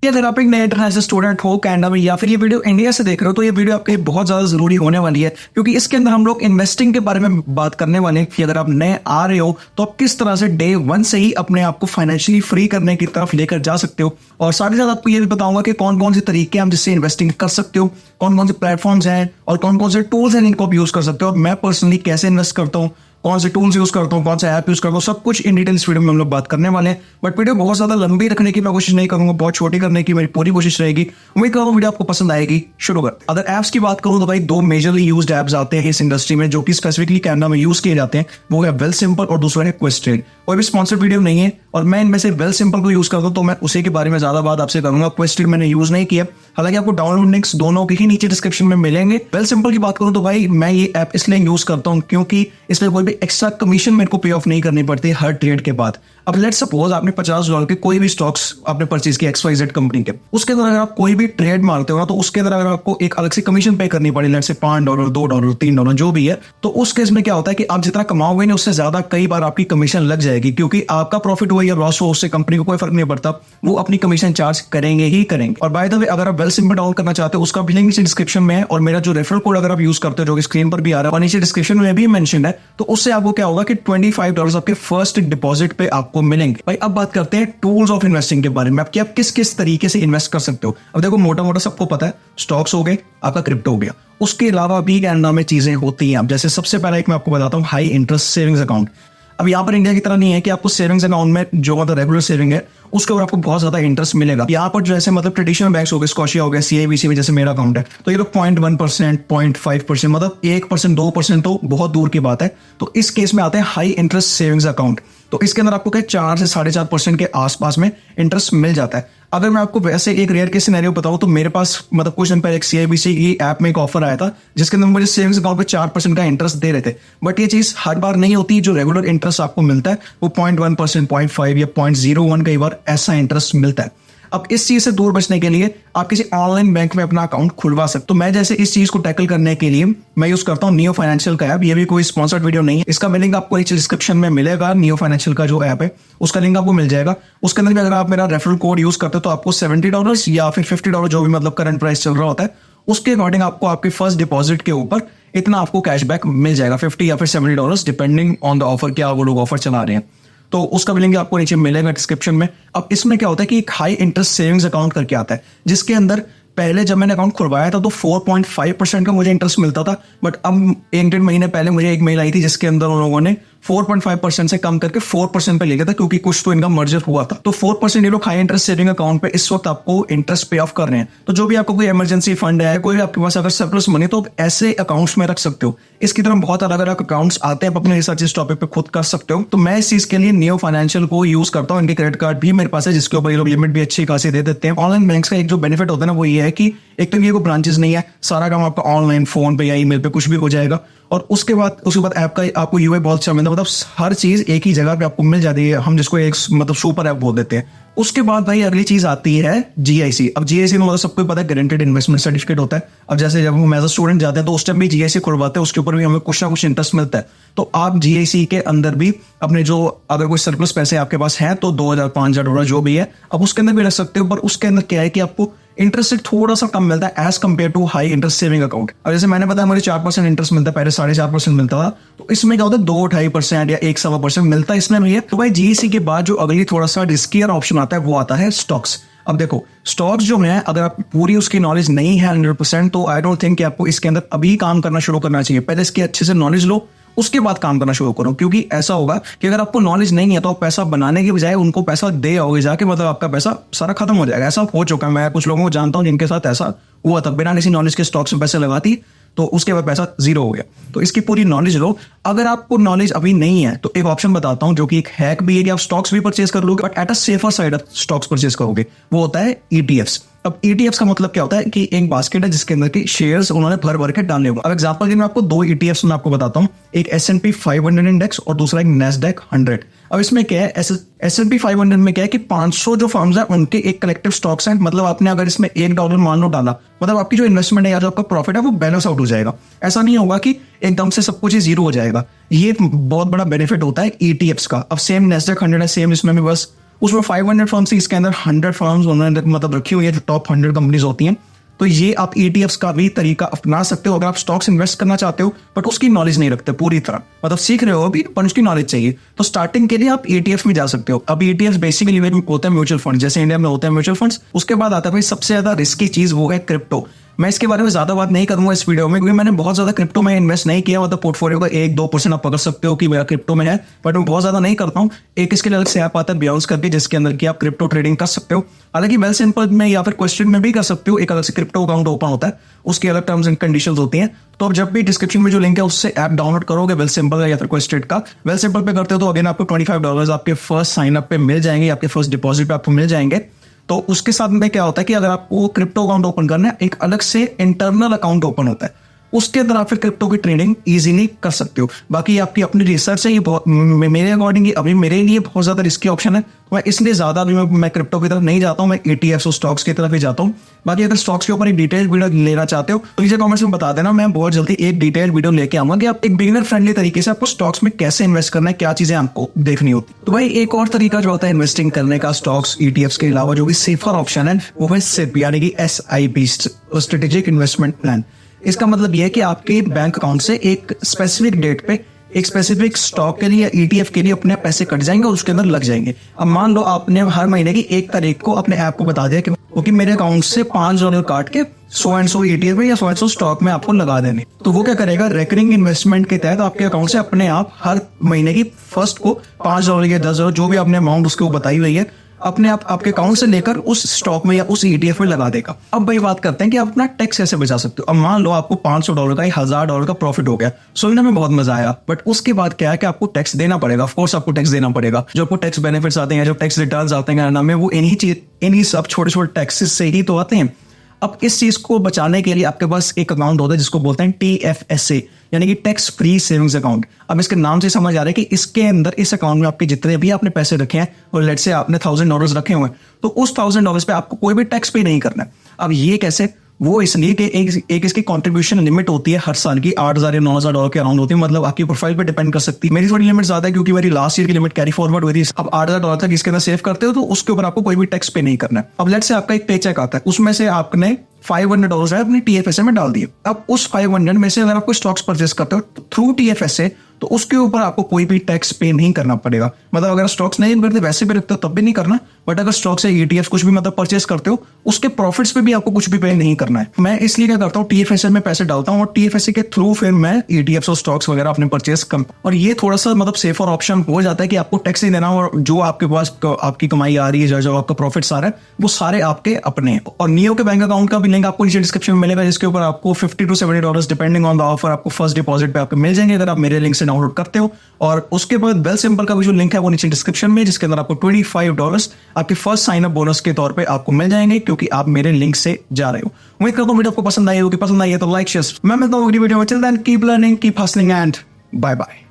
कि अगर आप एक नए इंटरनेशनल स्टूडेंट हो कनाडा में या फिर ये वीडियो इंडिया से देख रहे हो तो ये वीडियो आपके लिए बहुत ज़्यादा ज़रूरी होने वाली है, क्योंकि इसके अंदर हम लोग इन्वेस्टिंग के बारे में बात करने वाले हैं कि अगर आप नए आ रहे हो तो आप किस तरह से डे वन से ही अपने आप को फाइनेंशियली फ्री करने की तरफ लेकर जा सकते हो। और साथ ही साथ आपको ये भी बताऊंगा कि कौन कौन से तरीके हैं जिससे इन्वेस्टिंग कर सकते हो, कौन कौन से प्लेटफॉर्म्स हैं और कौन कौन से टूल्स हैं जिनको आप यूज़ कर सकते हो। और मैं पर्सनली कैसे इन्वेस्ट करता हूँ, कौन से टूल्स यूज करता हूँ, कौन सा ऐप यूज करता हूँ, सब कुछ इन डिटेल इस वीडियो में हम लोग बात करने वाले हैं। बट वीडियो बहुत ज्यादा लंबी रखने की मैं कोशिश नहीं करूंगा, बहुत छोटी करने की मेरी पूरी कोशिश रहेगी। उम्मीद करता हूँ वीडियो आपको पसंद आएगी। शुरू कर। अगर एप्स की बात करूँ तो भाई दो मेजरली यूज्ड एप्स आते हैं इस इंडस्ट्री में जो कि स्पेसिफिकली कनाडा में यूज किए जाते हैं। वो है वेल सिंपल और दूसरा है क्वेस्ट्रेड। कोई भी स्पॉन्सर्ड वीडियो नहीं है और मैं इनमें से वेल सिंपल को यूज करता हूँ तो मैं उसी के बारे में ज्यादा बात आपसे करूंगा। क्वेस्ट्रेड मैंने यूज नहीं किया, हालांकि आपको डाउनलोड लिंक्स दोनों के ही नीचे डिस्क्रिप्शन में मिलेंगे। वेल सिंपल की बात करूं तो भाई मैं ये ऐप इसलिए यूज करता हूं क्योंकि इसमें कोई भी एक्स्ट्रा कमीशन मेरे को पे ऑफ नहीं करनी पड़ती हर ट्रेड के बाद। अब लेट सपोज आपने $50 के कोई भी स्टॉक्स आपने परचेज किया XYZ कंपनी के, उसके अंदर अगर आप कोई भी ट्रेड मारते हो ना तो उसके अंदर अगर आपको एक अलग से कमीशन पे करनी पड़े, लेट से $5, $2, $3 जो भी है, तो उस केस में क्या होता है कि आप जितना कमाओगे ना उससे ज्यादा कई बार आपकी कमीशन लग जाएगी, क्योंकि आपका प्रॉफिट हुआ या लॉस हो उससे कंपनी को कोई फर्क नहीं पड़ता, वो अपनी कमीशन चार्ज करेंगे ही करेंगे। और बाय द वे अगर आप वेल सिंपल डाउन करना चाहते हो उसका भी लिंक नीचे डिस्क्रिप्शन में है, और मेरा जो रेफरल कोड अगर आप यूज करते हो जो कि स्क्रीन पर भी आ रहा है और नीचे डिस्क्रिप्शन में भी मेंशन है, तो उससे आपको क्या होगा कि $25 आपके फर्स्ट डिपॉजिट पे आपको मिलेंगे। भाई अब बात करते हैं टूल्स ऑफ इन्वेस्टिंग के बारे में, आप किस किस तरीके से इन्वेस्ट कर सकते हो। अब देखो मोटा मोटा सबको पता है, स्टॉक्स हो गए, आपका क्रिप्टो हो गया, उसके अलावा भी कनाडा में चीजें होती हैं। अब जैसे सबसे पहला एक मैं आपको बताता हूँ, हाई इंटरेस्ट सेविंग्स अकाउंट। अब यहाँ पर इंडिया की तरह नहीं है कि आपको सेविंग्स अकाउंट में जो मतलब रेगुलर सेविंग है उसके ऊपर आपको बहुत ज्यादा इंटरेस्ट मिलेगा। यहाँ पर जैसे मतलब ट्रेडिशनल बैंक्स हो गए, स्कॉशिया हो गया, CIBC में जैसे मेरा अकाउंट है, तो ये लोग 0.1%, 0.5%, मतलब 1%, 2% तो बहुत दूर की बात है। तो इस केस में आते हैं हाई इंटरेस्ट सेविंग्स अकाउंट। तो इसके अंदर आपको क्या 4 से 4.5% के आसपास में इंटरेस्ट मिल जाता है। अगर मैं आपको वैसे एक रेयर केस सिनेरियो बताऊं तो मेरे पास मतलब कुछ दिन पहले एक CIBC की ऐप में एक ऑफर आया था जिसके अंदर मुझे सेविंग्स अकाउंट पे 4% का इंटरेस्ट दे रहे थे। बट ये चीज हर बार नहीं होती, जो रेगुलर इंटरेस्ट आपको मिलता है वो 0.1%, 0.5 या 0.01 कई बार ऐसा इंटरेस्ट मिलता है। अब इस चीज से दूर बचने के लिए आप किसी ऑनलाइन बैंक में अपना अकाउंट खुलवा सकते। तो मैं जैसे इस चीज को टैकल करने के लिए मैं यूज करता हूँ नियो फाइनेंशियल का ऐप। ये भी कोई स्पॉन्सर्ड वीडियो नहीं है, इसका लिंक आपको नीचे डिस्क्रिप्शन में मिलेगा। नियो फाइनेंशियल का जो ऐप है उसका लिंक आपको मिल जाएगा। उसके अंदर भी अगर आप मेरा रेफरल कोड यूज करते हो तो आपको $70 या फिर $50 जो भी मतलब करंट प्राइस चल रहा होता है उसके अकॉर्डिंग आपको आपके फर्स्ट डिपॉजिट के ऊपर इतना आपको कैशबैक मिल जाएगा, 50 या फिर $70 डिपेंडिंग ऑन द ऑफर, क्या वो लोग ऑफर चला रहे हैं। तो उसका भी लिंक आपको नीचे मिलेगा डिस्क्रिप्शन में। अब इसमें क्या होता है कि एक हाई इंटरेस्ट सेविंग्स अकाउंट करके आता है जिसके अंदर पहले जब मैंने अकाउंट खुलवाया था तो 4.5% का मुझे इंटरेस्ट मिलता था। बट अब 1-1.5 महीने पहले मुझे एक मेल आई थी जिसके अंदर उन लोगों ने 4.5% से कम करके 4% पे ले लिया था, क्योंकि कुछ तो इनका मर्जर हुआ था। तो 4% ये लोग हाई इंटरेस्ट सेविंग अकाउंट पे इस वक्त आपको इंटरेस्ट पे ऑफ कर रहे हैं। तो जो भी आपको कोई इमरजेंसी फंड है, कोई भी आपके पास अगर सरप्लस मनी, तो ऐसे अकाउंट्स में रख सकते हो। इसकी तरह बहुत अलग अलग अकाउंट्स आते हैं, आप अपने रिसर्च इस टॉपिक पे खुद कर सकते हो। तो मैं इस चीज के लिए नियो फाइनेंशियल को यूज करता हूँ। इनके क्रेडिट कार्ड भी मेरे पास है जिसके ऊपर ये लोग लिमिट भी अच्छी खासी दे देते हैं। ऑनलाइन बैंक्स का एक जो बेनिफिट होता है ना वो ये है कि एक तो ये कोई ब्रांचेस नहीं है, सारा काम आपका ऑनलाइन फोन पे या ईमेल पे कुछ भी हो जाएगा। और उसके बाद ऐप का आपको यूआई बहुत अच्छा मिलता है, मतलब हर चीज एक ही जगह पे आपको मिल जाती है। हम जिसको एक मतलब सुपर ऐप बोल देते हैं। उसके बाद भाई अगली चीज आती है GIC। अब GIC में मतलब सबको पता है गारंटेड इन्वेस्टमेंट सर्टिफिकेट होता है। अब जैसे जब हम एज अ स्टूडेंट जाते हैं तो उस टाइम भी GIC खुलवाते हैं, उसके ऊपर भी हमें कुछ ना कुछ इंटरेस्ट मिलता है। तो आप GIC के अंदर भी अपने जो अगर कोई सरप्लस पैसे आपके पास हैं तो $2,000, $5,000 जो भी है अब उसके अंदर भी रख सकते हो। पर उसके अंदर क्या है कि आपको इंटरेस्ट रेट थोड़ा सा कम मिलता है as compared to high interest saving account. अब जैसे मैंने बताया मुझे 4% इंटरेस्ट मिलता है, पहले 4.5% मिलता था। तो इसमें क्या होता है 2-2.5% या 1-1.25% मिलता है इसमें भी है। तो भाई GIC के बाद जो अगली थोड़ा सा रिस्कियर ऑप्शन आता है वो आता है स्टॉक्स। अब देखो स्टॉक्स जो है अगर आप पूरी उसकी नॉलेज नहीं है 100%, तो आई डोंट थिंक कि आपको इसके अंदर अभी काम करना शुरू करना चाहिए। पहले इसकी अच्छे से नॉलेज लो, उसके बाद काम करना शुरू करो। क्योंकि ऐसा होगा कि अगर आपको नॉलेज नहीं है तो आप पैसा बनाने की बजाय उनको पैसा दे आओगे जाके, मतलब आपका पैसा सारा खत्म हो जाएगा। ऐसा हो चुका है, मैं कुछ लोगों को जानता हूं जिनके साथ ऐसा हुआ था। बिना किसी नॉलेज के स्टॉक्स में पैसे लगाती तो उसके बाद पैसा जीरो हो गया। तो इसकी पूरी नॉलेज लो। अगर आपको नॉलेज अभी नहीं है तो एक ऑप्शन बताता हूं जो कि एक हैक भी है कि आप स्टॉक्स भी परचेज कर लोगे but at a safer side stocks purchase करोगे, वो होता है ETFs। अब ETFs का मतलब क्या होता है कि एक बास्केट है जिसके अंदर की शेयर्स उन्होंने भर भर के डालने होगा। अब एग्जांपल के लिए मैं आपको 2 ETFs में आपको बताता हूँ, एक S&P 500 इंडेक्स और दूसरा एक NASDAQ 100। अब इसमें क्या है, S&P 500 में क्या है कि 500 जो फर्म्स हैं उनके एक कलेक्टिव स्टॉक्स हैं। मतलब आपने अगर इसमें $1 मान लो डाला, मतलब आपकी जो इन्वेस्टमेंट है या जो आपका प्रॉफिट है वो बैलेंस आउट हो जाएगा। ऐसा नहीं होगा कि एकदम से सब कुछ ही जीरो हो जाएगा। ये बहुत बड़ा बेनिफिट होता है ETFs का। अब सेम NASDAQ 100 है, सेम इसमें भी बस उसमें 500 फर्म्स थी, इसके अंदर 100 फर्म्स उन्होंने मतलब रखी हुई है जो टॉप 100 कंपनीज होती हैं। तो ये आप ETFs का भी तरीका अपना सकते हो अगर आप स्टॉक्स इन्वेस्ट करना चाहते हो बट उसकी नॉलेज नहीं रखते पूरी तरह, मतलब सीख रहे हो अभी पर उसकी नॉलेज चाहिए, तो स्टार्टिंग के लिए आप ETF में जा सकते हो। अब ETFs बेसिकली होते हैं म्यूचुअल फंड, जैसे इंडिया में होते हैं म्यूचुअल फंड्स। उसके बाद आता है भाई सबसे ज्यादा रिस्की चीज, वो है क्रिप्टो। मैं इसके बारे में ज्यादा बात नहीं करूंगा इस वीडियो में क्योंकि मैंने बहुत ज्यादा क्रिप्टो में इन्वेस्ट नहीं किया, मतलब पोर्टफोलियो का 1-2% आप पकड़ सकते हो कि मेरा क्रिप्टो में है, बट मैं बहुत ज्यादा नहीं करता हूँ। एक इसके लिए अलग से ऐप आता है बियॉन्स करके, जिसके अंदर की आप क्रिप्टो ट्रेडिंग कर सकते हो। हालांकि वेल सिंपल में या फिर क्वेश्चन में भी कर सकते हो, एक अलग से क्रिप्टो अकाउंट ओपन होता है, उसकी अलग टर्म्स एंड कंडीशंस होती हैं। तो अब जब भी डिस्क्रिप्शन में जो लिंक है उससे ऐप डाउनलोड करोगे वेल सिंपल या फिर क्वेश्चन का, वेल सिंपल पे करते हो तो अगेन आपको $25 आपके फर्स्ट साइन अप पे मिल जाएंगे, आपके फर्स्ट डिपॉजिट पे आपको मिल जाएंगे। तो उसके साथ में क्या होता है कि अगर आपको क्रिप्टो अकाउंट ओपन करना है, एक अलग से इंटरनल अकाउंट ओपन होता है, उसके अंदर आप फिर क्रिप्टो की ट्रेडिंग इजीली कर सकते हो। बाकी आपकी अपनी रिसर्च है, ये बहुत मेरे अकॉर्डिंग ये अभी मेरे लिए बहुत ज्यादा रिस्की ऑप्शन है, तो मैं इसलिए ज्यादा अभी मैं क्रिप्टो की तरफ नहीं जाता हूँ, मैं ETFs और स्टॉक्स की तरफ ही जाता हूँ। बाकी अगर स्टॉक्स के ऊपर एक डिटेल वीडियो लेना चाहते हो तो नीचे कमेंट्स में बता देना, मैं बहुत जल्दी एक डिटेल वीडियो लेके आऊंगा कि आप एक बिगिनर फ्रेंडली तरीके से आपको स्टॉक्स में कैसे इन्वेस्ट करना है, क्या चीजें आपको देखनी होती। तो भाई एक और तरीका जो होता है इन्वेस्टिंग करने का स्टॉक्स ETFs के अलावा जो भी सेफर ऑप्शन है वो है SIP यानी कि SIP, स्ट्रेटेजिक इन्वेस्टमेंट प्लान। इसका मतलब यह है कि आपके बैंक अकाउंट से एक स्पेसिफिक डेट पे एक स्पेसिफिक स्टॉक के लिए या ETF के लिए अपने पैसे कट जाएंगे और उसके अंदर लग जाएंगे। अब मान लो आपने हर महीने की 1 तारीख को अपने ऐप को बता दिया कि मेरे अकाउंट से $5 काट के 100 ETF में या 100 स्टॉक में आपको लगा देने, तो वो क्या करेगा, रेकरिंग इन्वेस्टमेंट के तहत आपके अकाउंट से अपने आप हर महीने की फर्स्ट को $5 या $10 जो भी आपने अमाउंट उसको बताई हुई है अपने आप आपके अकाउंट से लेकर उस स्टॉक में या उस ETF में लगा देगा। अब भाई बात करते हैं कि आप अपना टैक्स कैसे बचा सकते हो। अब मान लो आपको $500 का $1000 का प्रॉफिट हो गया, सुनने में बहुत मजा आया, बट उसके बाद क्या है कि आपको टैक्स देना पड़ेगा। ऑफ कोर्स आपको टैक्स देना पड़ेगा, जो आपको टैक्स बेनिफिट्स आते हैं, जो टैक्स रिटर्न्स आते हैं नाम में, वो इन्हीं सब छोटे छोटे टैक्सेस से ही तो आते हैं। अब इस चीज को बचाने के लिए आपके पास एक अकाउंट होता है जिसको बोलते हैं TFSA यानी कि टैक्स फ्री सेविंग्स अकाउंट। अब इसके नाम से समझ आ रहा है कि इसके अंदर इस अकाउंट में आपके जितने भी आपने पैसे रखे हैं और लेट्स से आपने $1000 रखे हुए हैं तो उस $1000 पे आपको कोई भी टैक्स पे नहीं करना है। अब ये कैसे, वो इसलिए कि एक इसकी कंट्रीब्यूशन लिमिट होती है हर साल की $8000 या $9000 के अराउंड होती है, मतलब आपकी प्रोफाइल पे डिपेंड कर सकती है। मेरी थोड़ी लिमिट ज्यादा है क्योंकि मेरी लास्ट ईयर की लिमिट कैरी फॉरवर्ड हुई थी। अब $8000 तक इसके अंदर सेव करते हो तो उसके ऊपर आपको कोई भी टैक्स पे नहीं करना है। अब लेट्स से आपका एक पे चेक आता है, उसमें से आपने $500 है अपनी TFSA में डाल दिए। अब उस 500 में से अगर आप कोई स्टॉक्स परचेस करते हो थ्रू TFSA तो उसके ऊपर आपको कोई भी टैक्स पे नहीं करना पड़ेगा। मतलब अगर स्टॉक्स नहीं करते वैसे भी रखते हो तब भी नहीं करना, बट अगर स्टॉक्स या ETFs कुछ भी मतलब परचेस करते हो उसके प्रॉफिट्स पे भी आपको कुछ भी पे नहीं करना है। मैं इसलिए क्या करता हूँ, TFSA में पैसे डालता हूँ और TFSA के थ्रू फिर मैं ETFs और स्टॉक्स वगैरह अपने परचेस कम, और ये थोड़ा सा मतलब सेफर ऑप्शन हो जाता है कि आपको टैक्स नहीं देना और जो आपके पास आपकी कमाई आ रही है, जो आपका प्रॉफिट्स आ रहा है वो सारे आपके अपने हैं। और नियो के बैंक अकाउंट का भी लिंक आपको नीचे डिस्क्रिप्शन में मिलेगा, जिसके ऊपर आपको $50 to $70 depending on the offer आपको फर्स्ट डिपॉजिट पे आपको मिल जाएंगे अगर आप मेरे लिंक से डाउनलोड करते हो। और उसके बाद वेल सिंपल का भी जो लिंक है वो नीचे डिस्क्रिप्शन में, जिसके अंदर आपको $25 आपके फर्स्ट साइन अप बोनस के तौर पे आपको मिल जाएंगे क्योंकि आप मेरे लिंक से जा रहे हो। उम्मीद करता हूँ वीडियो आपको पसंद आई होगी, पसंद आई है तो लाइक शेयर। मैं मिलता हूँ अगली वीडियो में, till then keep learning, keep hustling and bye bye.